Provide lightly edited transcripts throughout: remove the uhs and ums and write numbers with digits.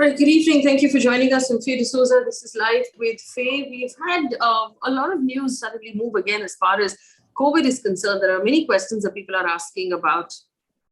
Right, good evening. Thank you for joining us. I'm Faye D'Souza. This is Live with Faye. We've had a lot of news suddenly move again as far as COVID is concerned. There are many questions that people are asking about.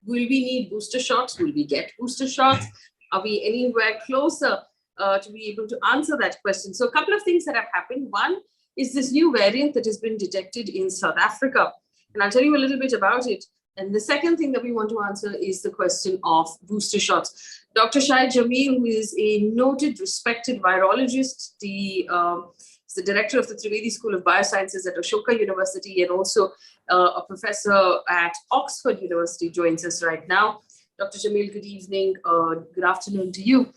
Will we need booster shots? Will we get booster shots? Are we anywhere closer to be able to answer that question? So a couple of things that have happened. One is this new variant that has been detected in South Africa. And I'll tell you a little bit about it. And the second thing that we want to answer is the question of booster shots. Dr. Shahid Jameel, who is a noted, respected virologist, is the director of the Trivedi School of Biosciences at Ashoka University, and also a professor at Oxford University, joins us right now. Dr. Jameel, good evening, good afternoon to you.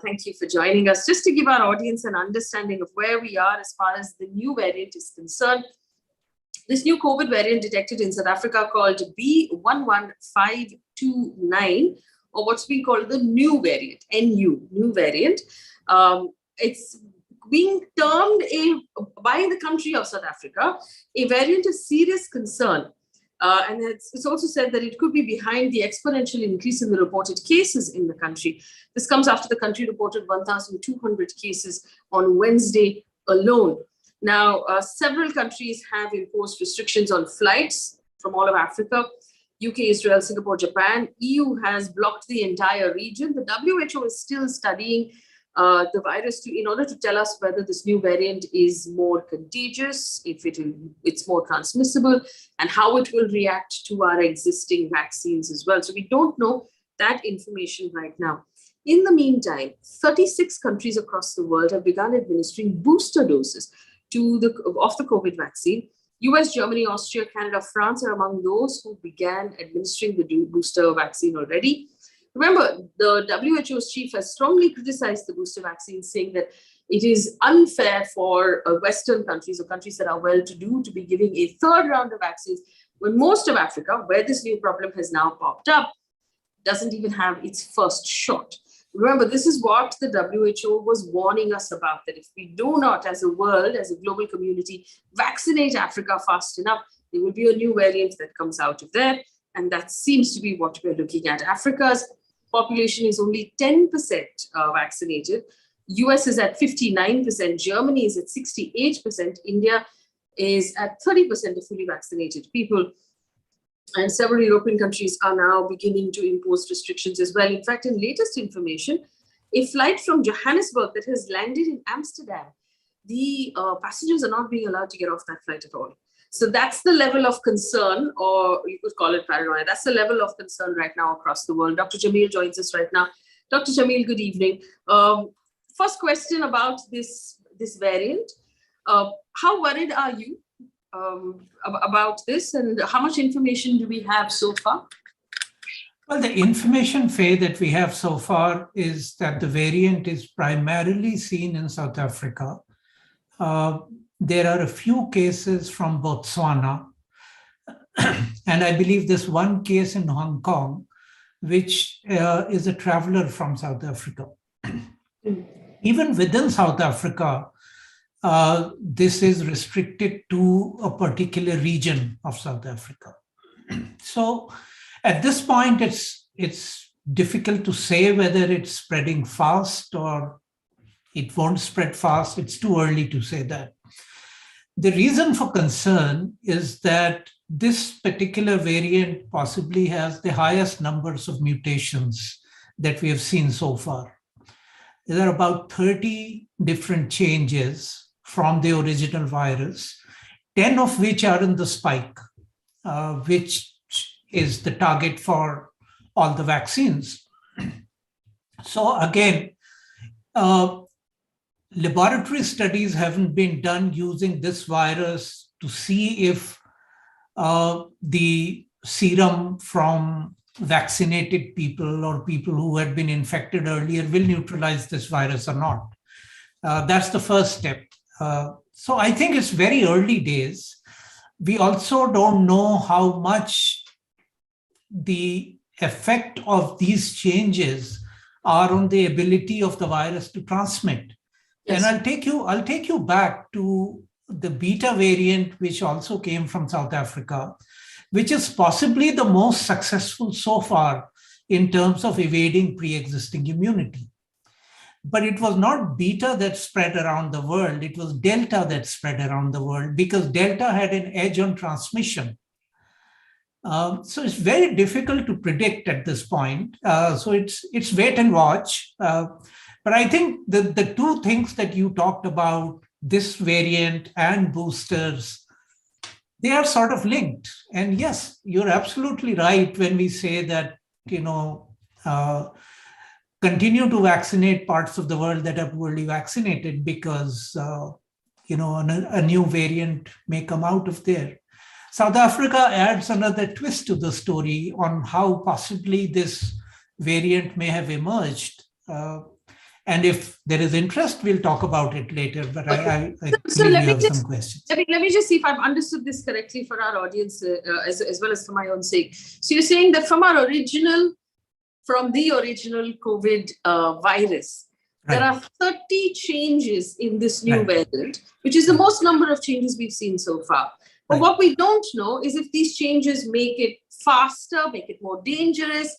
Thank you for joining us. Just to give our audience an understanding of where we are as far as the new variant is concerned, this new COVID variant detected in South Africa called B11529, or what's being called the new variant, new variant. It's being termed by the country of South Africa, a variant of serious concern. And it's also said that it could be behind the exponential increase in the reported cases in the country. This comes after the country reported 1,200 cases on Wednesday alone. Now, several countries have imposed restrictions on flights from all of Africa. UK, Israel, Singapore, Japan. EU has blocked the entire region. The WHO is still studying the virus in order to tell us whether this new variant is more contagious, if it's more transmissible, and how it will react to our existing vaccines as well. So we don't know that information right now. In the meantime, 36 countries across the world have begun administering booster doses of the COVID vaccine. US, Germany, Austria, Canada, France are among those who began administering the booster vaccine already. Remember, the WHO's chief has strongly criticized the booster vaccine, saying that it is unfair for Western countries or countries that are well-to-do to be giving a third round of vaccines when most of Africa, where this new problem has now popped up, doesn't even have its first shot. Remember, this is what the WHO was warning us about, that if we do not, as a world, as a global community, vaccinate Africa fast enough, there will be a new variant that comes out of there. And that seems to be what we're looking at. Africa's population is only 10% vaccinated. US is at 59%. Germany is at 68%. India is at 30% of fully vaccinated people. And several European countries are now beginning to impose restrictions as well. In fact, in latest information, a flight from Johannesburg that has landed in Amsterdam, the passengers are not being allowed to get off that flight at all. So that's the level of concern, or you could call it paranoia. That's the level of concern right now across the world. Dr. Jameel joins us right now. Dr. Jameel, good evening. First question about this variant. How worried are you about this, and how much information do we have so far? Well, the information, Faye, that we have so far is that the variant is primarily seen in South Africa. There are a few cases from Botswana, and I believe there's one case in Hong Kong, which is a traveler from South Africa. Even within South Africa, this is restricted to a particular region of South Africa. So at this point, it's difficult to say whether it's spreading fast or it won't spread fast. It's too early to say that. The reason for concern is that this particular variant possibly has the highest numbers of mutations that we have seen so far. There are about 30 different changes from the original virus, 10 of which are in the spike, which is the target for all the vaccines. So again, laboratory studies haven't been done using this virus to see if the serum from vaccinated people or people who had been infected earlier will neutralize this virus or not. That's the first step. So I think it's very early days. We also don't know how much the effect of these changes are on the ability of the virus to transmit. Yes. And I'll take you back to the beta variant, which also came from South Africa, which is possibly the most successful so far in terms of evading pre-existing immunity. But it was not beta that spread around the world. It was delta that spread around the world because delta had an edge on transmission. So it's very difficult to predict at this point. So it's wait and watch. But I think the two things that you talked about, this variant and boosters, they are sort of linked. And yes, you're absolutely right when we say that, continue to vaccinate parts of the world that are poorly vaccinated because, a new variant may come out of there. South Africa adds another twist to the story on how possibly this variant may have emerged. And if there is interest, we'll talk about it later. But I believe you have some questions. Let me just see if I've understood this correctly for our audience, as well as for my own sake. So you're saying that from the original COVID virus, right, there are 30 changes in this new variant, which is the most number of changes we've seen so far. But what we don't know is if these changes make it faster, make it more dangerous,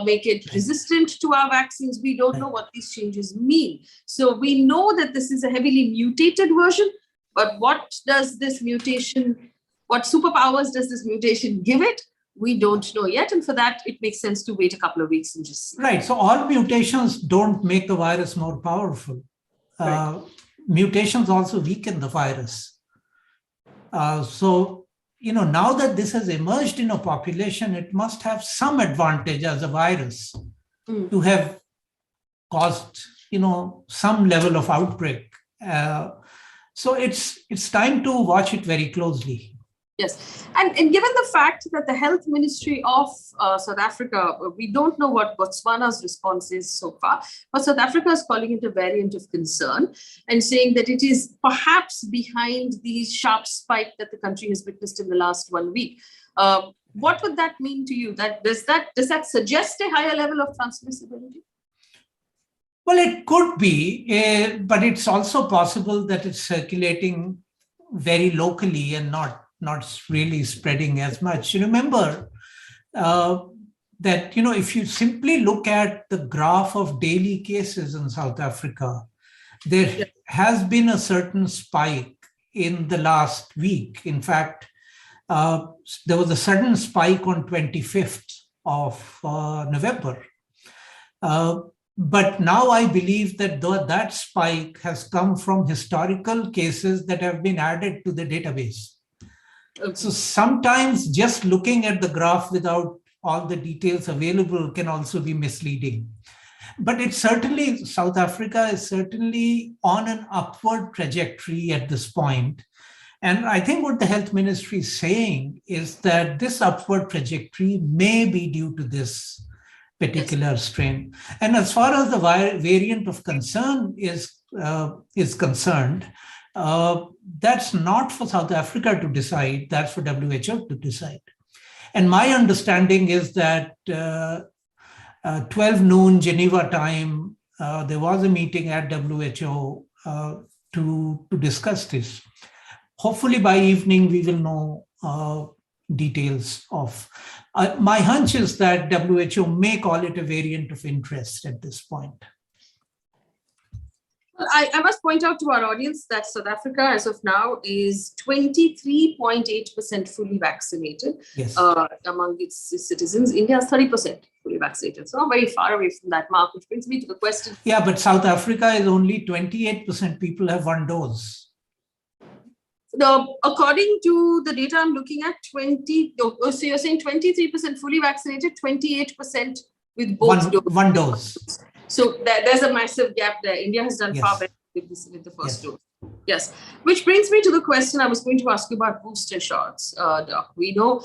make it resistant to our vaccines. We don't know what these changes mean. So we know that this is a heavily mutated version, but what superpowers does this mutation give it? We don't know yet. And for that, it makes sense to wait a couple of weeks and just see. Right. So all mutations don't make the virus more powerful. Mutations also weaken the virus. So, now that this has emerged in a population, it must have some advantage as a virus to have caused, some level of outbreak. So it's time to watch it very closely. Yes. And given the fact that the health ministry of South Africa, we don't know what Botswana's response is so far, but South Africa is calling it a variant of concern and saying that it is perhaps behind the sharp spike that the country has witnessed in the last 1 week. What would that mean to you? Does that suggest a higher level of transmissibility? Well, it could be, but it's also possible that it's circulating very locally and not really spreading as much. Remember that, if you simply look at the graph of daily cases in South Africa, there has been a certain spike in the last week. In fact, there was a sudden spike on 25th of November. But now I believe that that spike has come from historical cases that have been added to the database. So sometimes just looking at the graph without all the details available can also be misleading. But South Africa is certainly on an upward trajectory at this point. And I think what the health ministry is saying is that this upward trajectory may be due to this particular strain. And as far as the variant of concern is concerned, that's not for South Africa to decide, that's for WHO to decide. And my understanding is that 12 noon Geneva time, there was a meeting at WHO to discuss this. Hopefully by evening, we will know details of. My hunch is that WHO may call it a variant of interest at this point. Well, I must point out to our audience that South Africa, as of now, is 23.8% fully vaccinated among its citizens. India is 30% fully vaccinated. So not very far away from that mark, which brings me to the question. Yeah, but South Africa is only 28% people have one dose. According to the data I'm looking at, so you're saying 23% fully vaccinated, 28% with both doses. One dose. So there's a massive gap there. India has done far better with the first dose. Yes. Which brings me to the question I was going to ask you about booster shots, Doc. We know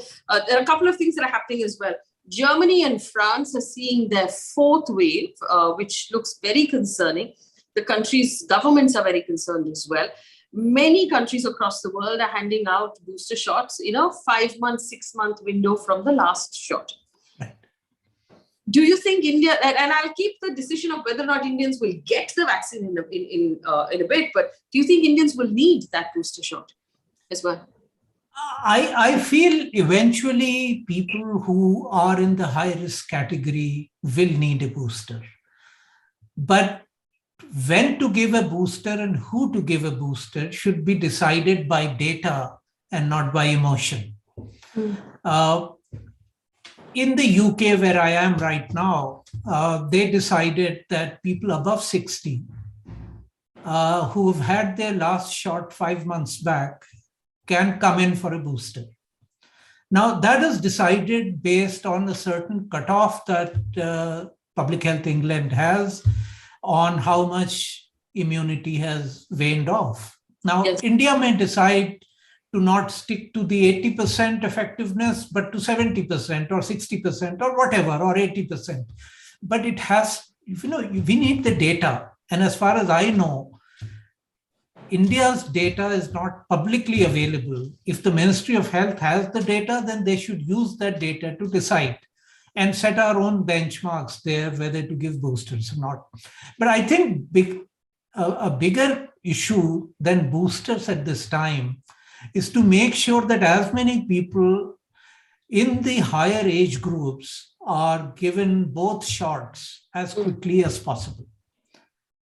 there are a couple of things that are happening as well. Germany and France are seeing their fourth wave, which looks very concerning. The countries' governments are very concerned as well. Many countries across the world are handing out booster shots in a 5-month, 6-month window from the last shot. Right. Do you think India, and I'll keep the decision of whether or not Indians will get the vaccine in a bit, but do you think Indians will need that booster shot as well? I feel eventually people who are in the high risk category will need a booster. But when to give a booster and who to give a booster should be decided by data and not by emotion. In the UK, where I am right now, they decided that people above 60 who have had their last shot 5 months back can come in for a booster. Now, that is decided based on a certain cutoff that Public Health England has on how much immunity has waned off. Now, yes, India may decide to not stick to the 80% effectiveness, but to 70% or 60% or whatever, or 80%. But it has, we need the data. And as far as I know, India's data is not publicly available. If the Ministry of Health has the data, then they should use that data to decide and set our own benchmarks there, whether to give boosters or not. But I think a bigger issue than boosters at this time is to make sure that as many people in the higher age groups are given both shots as quickly as possible.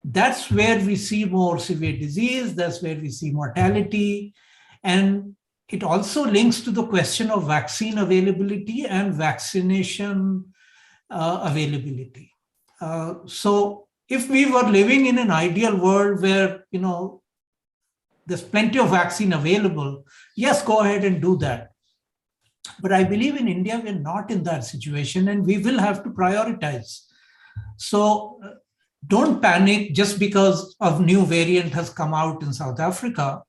That's where we see more severe disease, that's where we see mortality. And it also links to the question of vaccine availability and vaccination availability. So if we were living in an ideal world where, there's plenty of vaccine available, yes, go ahead and do that. But I believe in India, we're not in that situation and we will have to prioritize. So don't panic just because a new variant has come out in South Africa.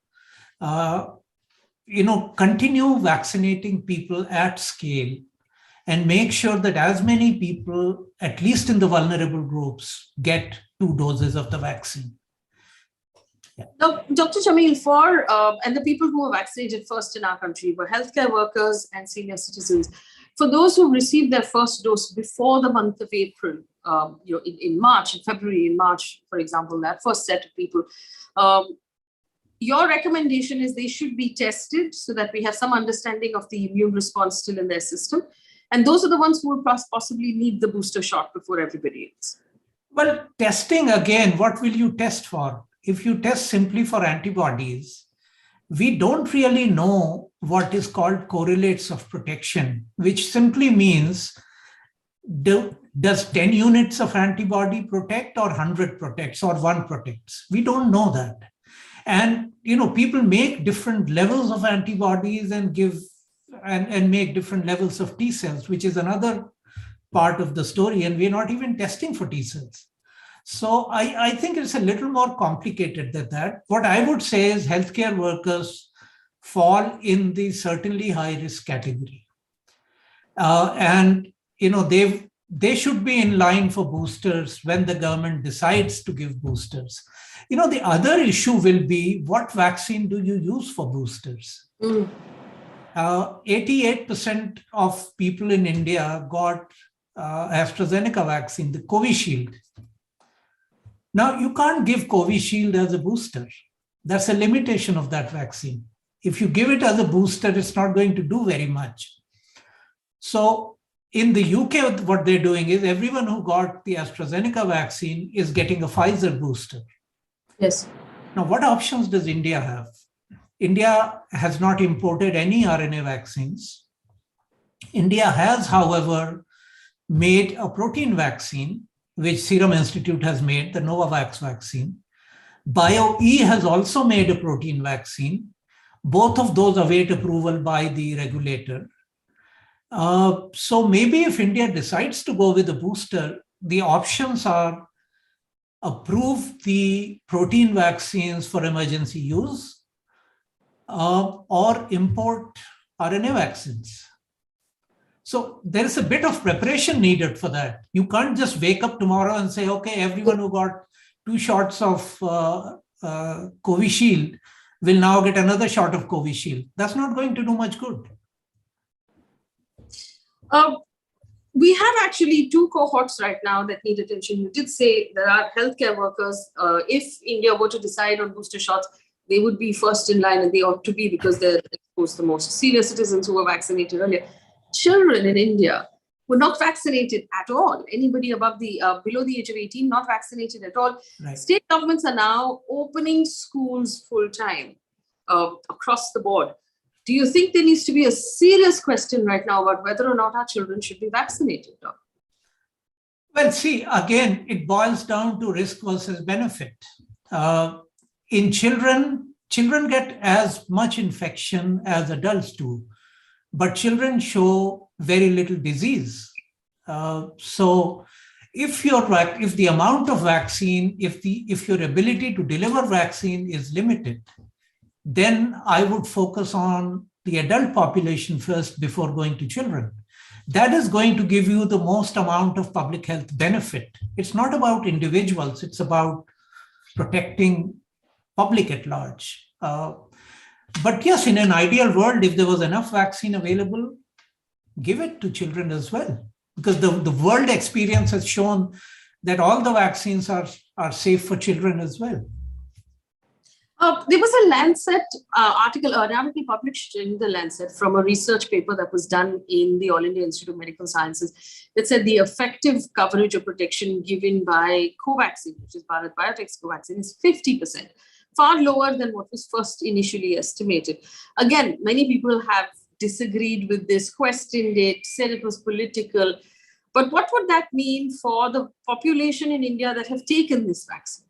Continue vaccinating people at scale and make sure that as many people, at least in the vulnerable groups, get 2 doses of the vaccine. Yeah. Now, Dr. Jameel, and the people who were vaccinated first in our country were healthcare workers and senior citizens. For those who received their first dose before the month of April, in March, for example, that first set of people, your recommendation is they should be tested so that we have some understanding of the immune response still in their system. And those are the ones who will possibly need the booster shot before everybody else. Well, testing again, what will you test for? If you test simply for antibodies, we don't really know what is called correlates of protection, which simply means does 10 units of antibody protect or 100 protects or 1 protects? We don't know that. And, people make different levels of antibodies and give and make different levels of T cells, which is another part of the story. And we're not even testing for T cells. So I think it's a little more complicated than that. What I would say is healthcare workers fall in the certainly high risk category. And, they should be in line for boosters when the government decides to give boosters. The other issue will be what vaccine do you use for boosters? 88% of people in India got AstraZeneca vaccine, the Covishield. Now, you can't give Covishield as a booster. That's a limitation of that vaccine. If you give it as a booster, it's not going to do very much. So in the UK, what they're doing is everyone who got the AstraZeneca vaccine is getting a Pfizer booster. Yes. Now, what options does India have? India has not imported any RNA vaccines. India has, however, made a protein vaccine, which Serum Institute has made, the Novavax vaccine. BioE has also made a protein vaccine. Both of those await approval by the regulator. So maybe if India decides to go with a booster, the options are approve the protein vaccines for emergency use or import RNA vaccines. So there is a bit of preparation needed for that. You can't just wake up tomorrow and say, okay, everyone who got 2 shots of Covishield will now get another shot of Covishield. That's not going to do much good. We have actually 2 cohorts right now that need attention. You did say there are healthcare workers. If India were to decide on booster shots, they would be first in line, and they ought to be because they're exposed the most. Senior citizens who were vaccinated earlier. Children in India, were not vaccinated at all. Anybody above the below the age of 18, not vaccinated at all. Right. State governments are now opening schools full time across the board. Do you think there needs to be a serious question right now about whether or not our children should be vaccinated, Doc? Well, see, again, it boils down to risk versus benefit. In children get as much infection as adults do, but children show very little disease. So if the amount of vaccine, if your ability to deliver vaccine is limited, then I would focus on the adult population first before going to children. That is going to give you the most amount of public health benefit. It's not about individuals, it's about protecting public at large. But yes, in an ideal world, if there was enough vaccine available, give it to children as well. Because the world experience has shown that all the vaccines are safe for children as well. There was a Lancet article, an article published in the Lancet from a research paper that was done in the All India Institute of Medical Sciences that said the effective coverage of protection given by Covaxin, which is Bharat Biotech's Covaxin, is 50%, far lower than what was first initially estimated. Again, many people have disagreed with this, questioned it, said it was political. But what would that mean for the population in India that have taken this vaccine?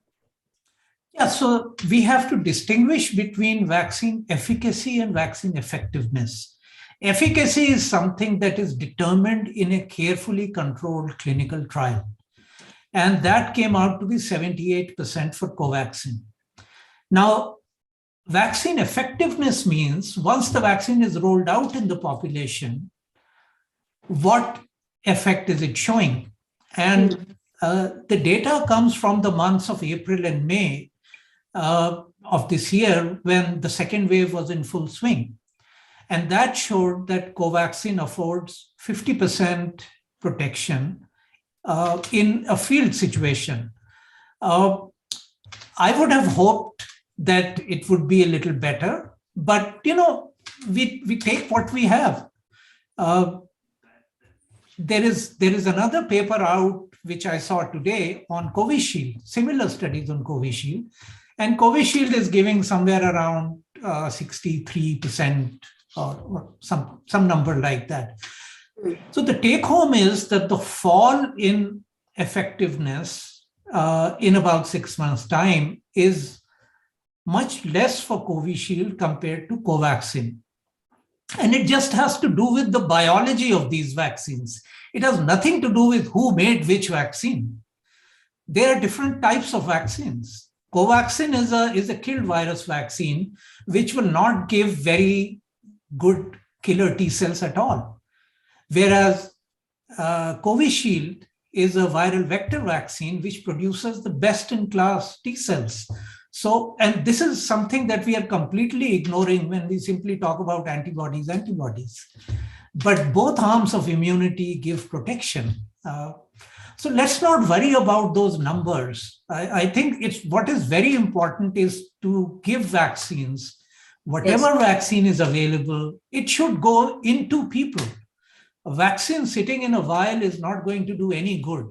Yeah, so we have to distinguish between vaccine efficacy and vaccine effectiveness. Efficacy is something that is determined in a carefully controlled clinical trial. And that came out to be 78% for Covaxin. Now, vaccine effectiveness means once the vaccine is rolled out in the population, what effect is it showing? And the data comes from the months of April and May of this year when the second wave was in full swing. And that showed that Covaxin affords 50% protection in a field situation. I would have hoped that it would be a little better, but we take what we have. There is another paper out which I saw today on Covishield, similar studies on Covishield, and Covishield is giving somewhere around 63% or some number like that. So the take home is that the fall in effectiveness in about 6 months' time is much less for Covishield compared to Covaxin. And it just has to do with the biology of these vaccines. It has nothing to do with who made which vaccine. There are different types of vaccines. Covaxin is a killed virus vaccine, which will not give very good killer T cells at all. Whereas Covishield is a viral vector vaccine, which produces the best-in-class T cells. So, and this is something that we are completely ignoring when we simply talk about antibodies. But both arms of immunity give protection. So let's not worry about those numbers. I think what is very important is to give vaccines. Whatever vaccine is available, it should go into people. A vaccine sitting in a vial is not going to do any good.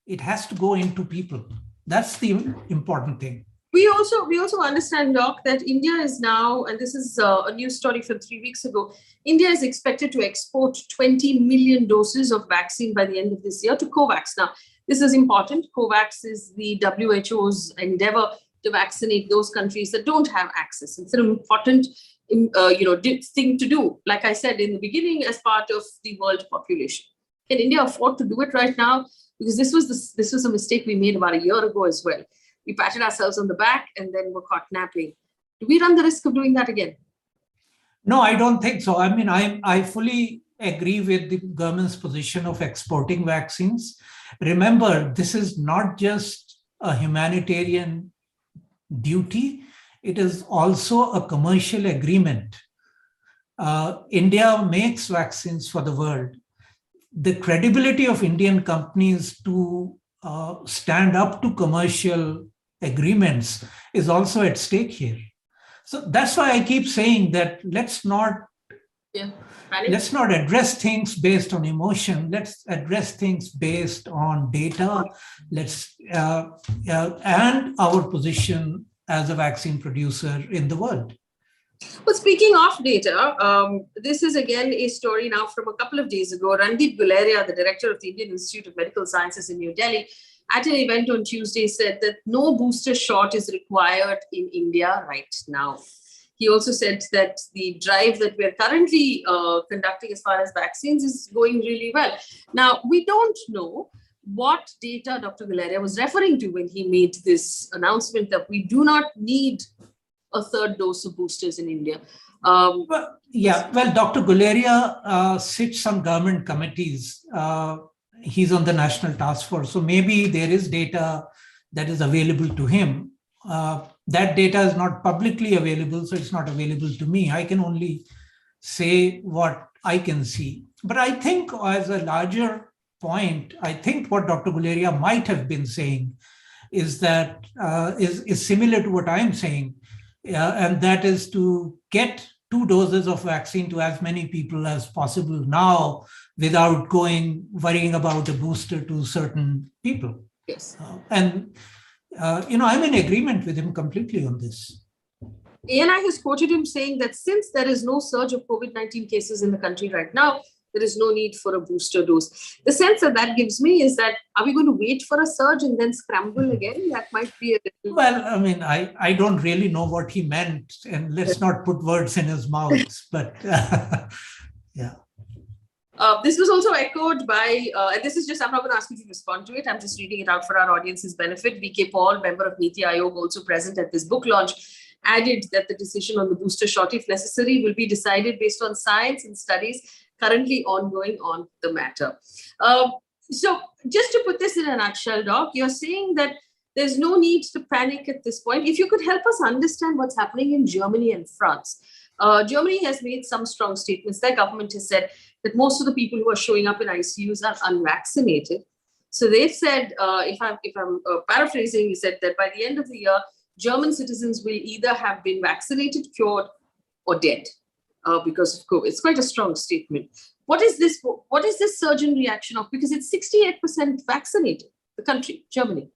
It has to go into people. That's the important thing. We also understand, Doc, that India is now, and this is a news story from 3 weeks ago, India is expected to export 20 million doses of vaccine by the end of this year to COVAX. Now, this is important. COVAX is the WHO's endeavor to vaccinate those countries that don't have access. It's an important thing to do, like I said in the beginning, as part of the world population. Can India afford to do it right now? Because this was a mistake we made about a year ago as well. We patted ourselves on the back and then were caught napping. Do we run the risk of doing that again? No, I don't think so. I mean, I fully agree with the government's position of exporting vaccines. Remember, this is not just a humanitarian duty. It is also a commercial agreement. India makes vaccines for the world. The credibility of Indian companies to stand up to commercial agreements is also at stake here. So that's why I keep saying that let's not Yeah. Panic. Let's not address things based on emotion. Let's address things based on data. And our position as a vaccine producer in the world. Well, speaking of data, this is again a story now from a couple of days ago. Randeep Guleria, the director of the Indian Institute of Medical Sciences in New Delhi, at an event on Tuesday said that no booster shot is required in India right now. He also said that the drive that we're currently conducting as far as vaccines is going really well. Now, we don't know what data Dr. Guleria was referring to when he made this announcement that we do not need a third dose of boosters in India. Well, Dr. Guleria sits on government committees. He's on the National Task Force. So maybe there is data that is available to him. That data is not publicly available, so it's not available to me. I can only say what I can see. But I think as a larger point, I think what Dr. Guleria might have been saying is that is similar to what I'm saying. And that is to get 2 doses of vaccine to as many people as possible now without worrying about a booster to certain people. Yes. I'm in agreement with him completely on this. ANI has quoted him saying that since there is no surge of COVID-19 cases in the country right now, there is no need for a booster dose. The sense that gives me is that, are we going to wait for a surge and then scramble again? That might be a little... Well, I mean, I don't really know what he meant, and let's not put words in his mouth, but yeah. This was also echoed by, and this is just, I'm not going to ask you to respond to it. I'm just reading it out for our audience's benefit. VK Paul, member of Niti Aayog, also present at this book launch, added that the decision on the booster shot, if necessary, will be decided based on science and studies currently ongoing on the matter. So just to put this in a nutshell, Doc, you're saying that there's no need to panic at this point. If you could help us understand what's happening in Germany and France. Germany has made some strong statements. Their government has said that most of the people who are showing up in ICUs are unvaccinated. So they've said, if I'm paraphrasing, he said that by the end of the year, German citizens will either have been vaccinated, cured, or dead because of COVID. It's quite a strong statement. What is this surge in reaction of? Because it's 68% vaccinated, the country, Germany.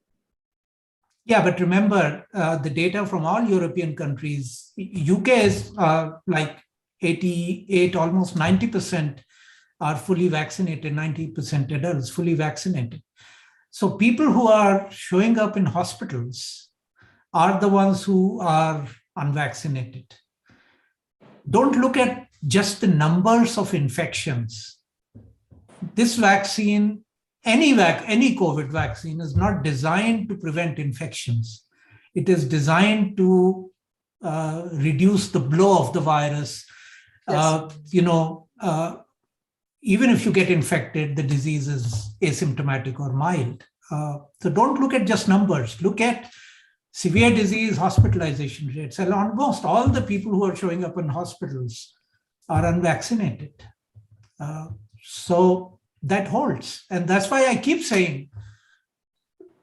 Yeah, but remember, the data from all European countries, UK is like 88, almost 90% are fully vaccinated, 90% adults fully vaccinated. So people who are showing up in hospitals are the ones who are unvaccinated. Don't look at just the numbers of infections. This vaccine, any COVID vaccine is not designed to prevent infections. It is designed to reduce the blow of the virus. Yes. Even if you get infected, the disease is asymptomatic or mild. So don't look at just numbers. Look at severe disease hospitalization rates. And almost all the people who are showing up in hospitals are unvaccinated. So that holds. And that's why I keep saying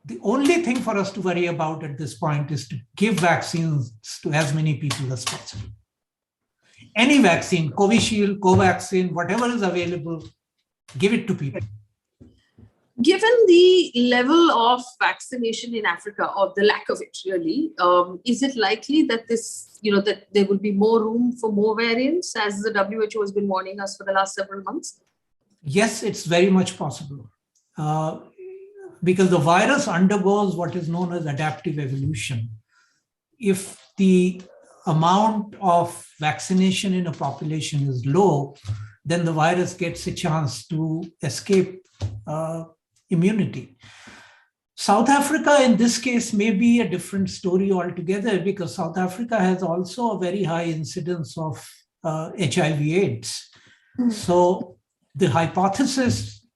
the only thing for us to worry about at this point is to give vaccines to as many people as possible. Any vaccine, Covishield, Covaxin, whatever is available, give it to people. Given the level of vaccination in Africa, or the lack of it really, is it likely that that there will be more room for more variants, as the WHO has been warning us for the last several months? Yes, it's very much possible. Because the virus undergoes what is known as adaptive evolution. If the amount of vaccination in a population is low, then the virus gets a chance to escape immunity. South Africa, in this case, may be a different story altogether, because South Africa has also a very high incidence of HIV/AIDS. So the hypothesis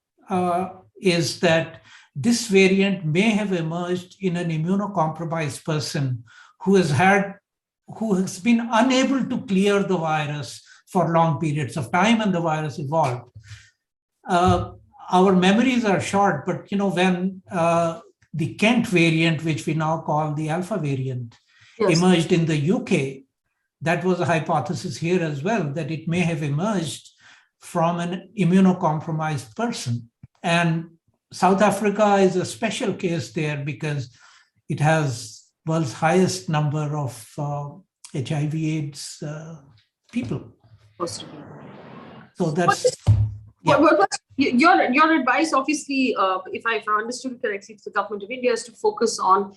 is that this variant may have emerged in an immunocompromised person who has been unable to clear the virus for long periods of time, and the virus evolved. Our memories are short, but when the Kent variant, which we now call the Alpha variant, yes, emerged in the UK, that was a hypothesis here as well, that it may have emerged from an immunocompromised person. And South Africa is a special case there because it has world's highest number of HIV/AIDS people. Possibly. So that's your advice. Obviously, if I understood it correctly, to the government of India is to focus on,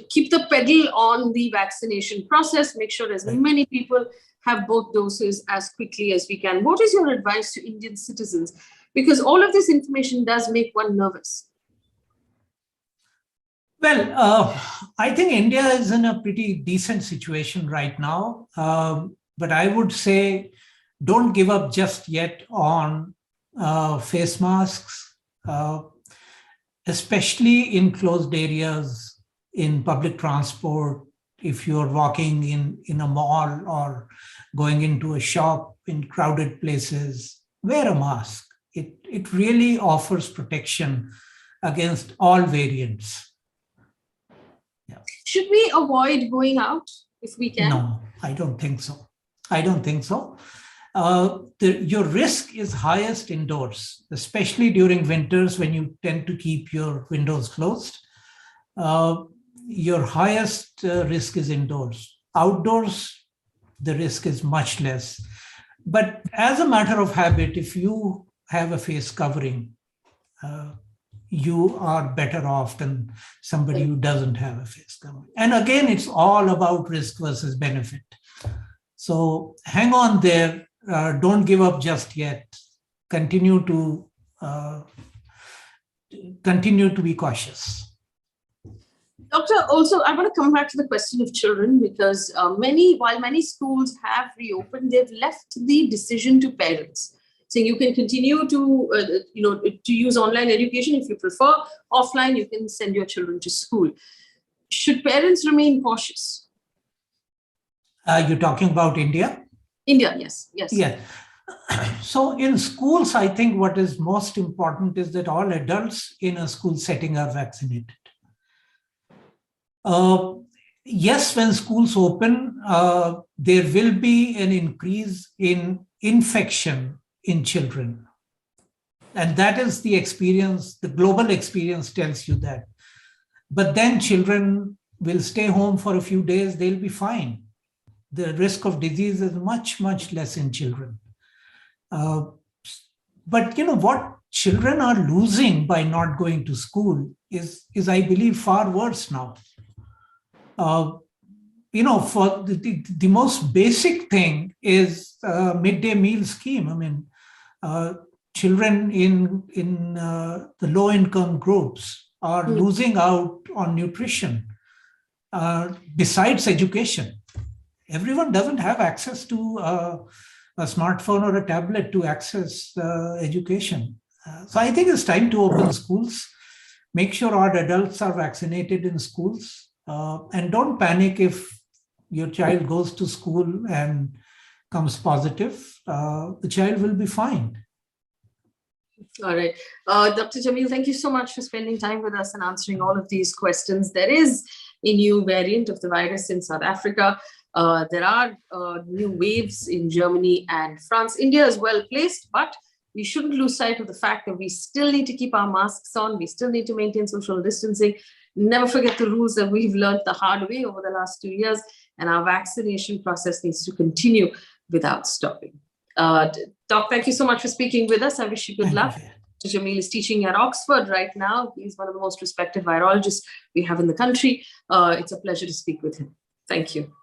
keep the pedal on the vaccination process, make sure as many people have both doses as quickly as we can. What is your advice to Indian citizens? Because all of this information does make one nervous. Well, I think India is in a pretty decent situation right now. But I would say don't give up just yet on face masks, especially in closed areas, in public transport. If you're walking in a mall or going into a shop in crowded places, wear a mask. It really offers protection against all variants. Yeah. Should we avoid going out if we can? No, I don't think so. I don't think so. Your risk is highest indoors, especially during winters when you tend to keep your windows closed. Your highest risk is indoors. Outdoors, the risk is much less. But as a matter of habit, if you have a face covering, you are better off than somebody who doesn't have a face covering. And again, it's all about risk versus benefit. So hang on there. Don't give up just yet. Continue to be cautious. Doctor, also, I want to come back to the question of children, because while many schools have reopened, they've left the decision to parents, saying you can continue to use online education. If you prefer offline, you can send your children to school. Should parents remain cautious? You're talking about India? India, yes. Yeah. So in schools, I think what is most important is that all adults in a school setting are vaccinated. Yes, when schools open, there will be an increase in infection in children. And that is the experience, the global experience tells you that. But then children will stay home for a few days, they'll be fine. The risk of disease is much, much less in children. But what children are losing by not going to school is I believe, far worse now. For the most basic thing is midday meal scheme. I mean, children in the low income groups are losing out on nutrition besides education. Everyone doesn't have access to a smartphone or a tablet to access education. So I think it's time to open schools, make sure our adults are vaccinated in schools. And don't panic if your child goes to school and comes positive. The child will be fine. All right. Dr. Jameel, thank you so much for spending time with us and answering all of these questions. There is a new variant of the virus in South Africa. There are new waves in Germany and France. India is well placed, but we shouldn't lose sight of the fact that we still need to keep our masks on. We still need to maintain social distancing. Never forget the rules that we've learned the hard way over the last 2 years, and our vaccination process needs to continue without stopping. Doc, thank you so much for speaking with us. I wish you good luck. Dr. Jameel is teaching at Oxford right now. He's one of the most respected virologists we have in the country. It's a pleasure to speak with him. Thank you.